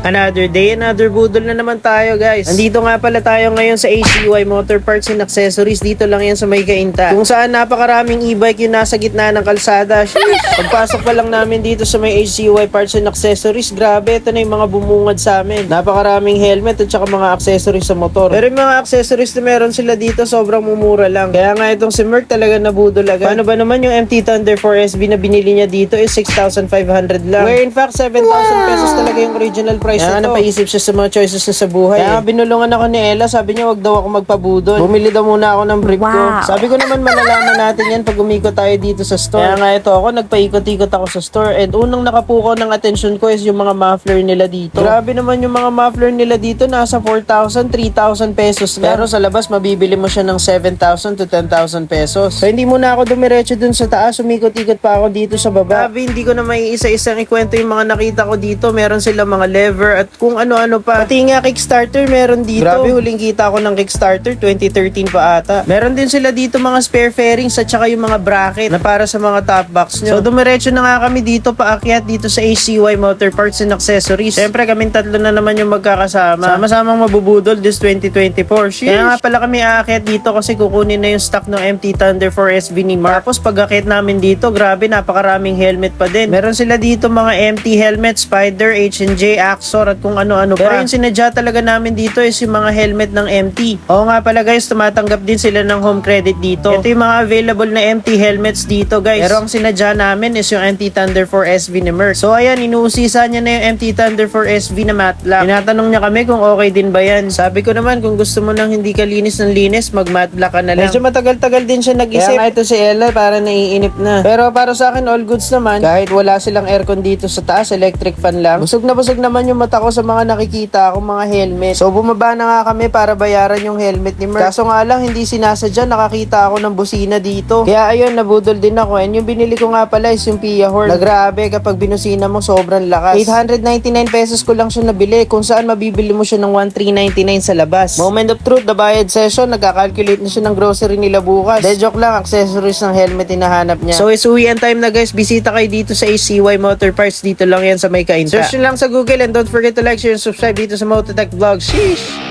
Another day, another budol na naman tayo guys. Nandito nga pala tayo ngayon sa ACY Motor Parts and Accessories. Dito lang yan sa May Cainta. Kung saan napakaraming e-bike yung nasa gitna ng kalsada. Pagpasok pa lang namin dito sa may ACY Parts and Accessories, grabe, ito na yung mga bumungad sa amin. Napakaraming helmet at saka mga accessories sa motor. Pero yung mga accessories na meron sila dito sobrang mumura lang. Kaya nga itong si Merc talaga nabudol agad. Paano ba naman yung MT Thunder 4SB na binili niya dito is 6,500 lang. Where in fact 7,000 pesos talaga yung original price nito. Kaya napaisip siya sa mga choices na sa buhay. Kaya binulungan ako ni Ella, sabi niya wag daw ako magpabudol. Bumili daw muna ako ng brief ko. Sabi ko naman malalaman natin yan pag umikot tayo dito sa store. Kaya nga ito ako, nagpaikot-ikot ako sa store and unang nakapukaw ng attention ko is yung mga muffler nila dito. Grabe naman yung mga muffler nila dito, nasa 4,000, 3,000 pesos lang. Pero sa labas mabibili mo siya ng 7,000 to 10,000 pesos. So hindi muna ako dumiretso dun sa taas, umikot-ikot pa ako dito sa baba. Grabe, hindi ko na may isa-isang ikwento yung mga nakita ko dito. Meron sila mga lever at kung ano-ano pa. Pati nga Kickstarter meron dito. Grabe, huling kita ko ng Kickstarter 2013 pa ata. Meron din sila dito mga spare fairings at saka yung mga bracket na para sa mga top box nyo. So dumiretso na nga kami dito paakyat dito sa ACY Motor Parts and Accessories. Siyempre kaming tatlo na naman yung magkakasama. Sama-samang mabubudol this 2024. Kaya nga pala kami aakyat dito kasi kukunin na yung stock ng MT Thunder 4SB ni Mark. Tapos pag-akyat namin dito, grabe, napakaraming helmet pa din. Meron sila dito mga MT helmet, Spider, H&J, Axor at kung ano-ano pa. Pero yung sinadya talaga namin dito is yung mga helmet ng MT. Oo nga pala guys, tumatanggap din sila ng home credit dito. Ito yung mga available na MT helmets dito guys. Pero ang sinadya namin is yung MT Thunder 4SB ni Merc. So ayan, inuusisa niya na yung MT Thunder 4SB na matte black. Tinatanong niya kami kung okay din ba yan. Sabi ko naman kung gusto mo nang hindi ka linis ng linis, mag matte black ka na lang. Medyo matagal-tagal din siya nag-isip. Kaya nga ito si Ella para naiinip na. Pero para sa akin all goods naman. Kahit wala silang aircon dito sa taas, electric fan lang. Busog naman yung mata ko sa mga nakikita akong mga helmet. So bumaba na nga kami para bayaran yung helmet ni Merc. Kaso nga lang hindi sinasadya, nakakita ako ng busina dito. Kaya ayun, nabudol din ako. And yung binili ko nga pala is yung Pia Horn. Na grabe, kapag binusina mo sobrang lakas. 899 pesos ko lang siya nabili, kung saan mabibili mo siya ng 1,399 sa labas. Moment of truth, the bayad session, nagkakalculate na siya ng grocery nila bukas. De joke lang, accessories ng helmet hinahanap niya. So is uwian time na guys, bisita kayo dito sa ACY Motor Parts, dito lang yan sa May Cainta. Search nyo lang sa Google and don't forget to like, share, and subscribe dito sa Mototech Vlog. Sheesh!